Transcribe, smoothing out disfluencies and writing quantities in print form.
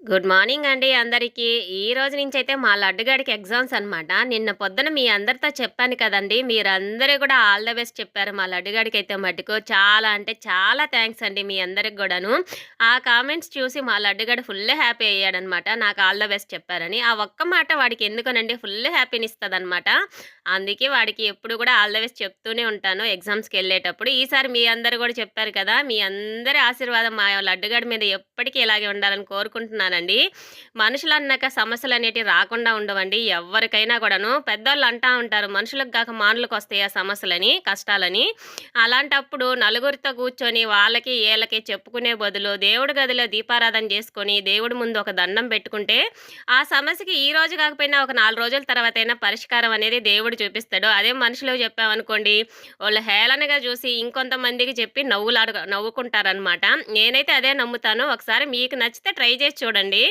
Good morning అండి అందరికీ. ఈ రోజు నుంచైతే మా లడ్డుగాడికి ఎగ్జామ్స్ అనమాట. నిన్న పొద్దున మీ అందరితో చెప్పాను కదండీ! మీరందరూ కూడా ఆల్ ద బెస్ట్ చెప్పారు మా లడ్డుగాడికైతే మట్టుకు. చాలా అంటే చాలా థాంక్స్ అండి మీ అందరికి గూడాను. ఆ కామెంట్స్ చూసి మా లడ్డుగాడు ఫుల్ హ్యాపీ అయ్యాడనమాట. నాకు ఆల్ ద బెస్ట్ చెప్పారని. ఆ ఒక్క మాట వాడికి ఎందుకోనండి ఫుల్ హ్యాపీనిస్తదనమాట. అందుకే వాడికి ఎప్పుడు కూడా ఆల్ ద బెస్ట్ చెప్తూనే ఉంటాను ఎగ్జామ్స్‌కెళ్ళేటప్పుడు. ఈసారి మీ అందరూ గూడా చెప్పారు కదా! మీ అందరి ఆశీర్వాదం మా లడ్డుగాడి మీద ఎప్పటికీ ఇలాగే ఉండాలని కోరుకుంటున్నానండి. మనుషులన్నాక సమస్యలనేటివి రాకుండా ఉండవండి ఎవ్వరికైనా కూడాను. పెద్దోళ్ళు అంటా ఉంటారు, మనుషులకు గాక మానులకొస్తాయి ఆ సమస్యలని, కష్టాలని. అలాంటప్పుడు నలుగురితో కూర్చొని వాళ్ళకి, ఈళ్ళకి చెప్పుకునే బదులు దేవుడి గదిలో దీపారాధన చేసుకొని, దేవుడి ముందు ఒక దండం పెట్టుకుంటే, ఆ సమస్యకి ఈ రోజు కాకపోయినా ఒక 4 రోజుల తర్వాతైనా పరిష్కారం అనేది దేవుడు చూపిస్తాడు. అదే మనుషులకు చెప్పామనుకోండి, వాళ్ళు హేళనగా చూసి ఇంకొంతమందికి చెప్పి నవ్వుకుంటారనమాట. నేనైతే అదే నమ్ముతాను. ఒకసారి మీకు నచ్చితే ట్రై చేసి చూడండి.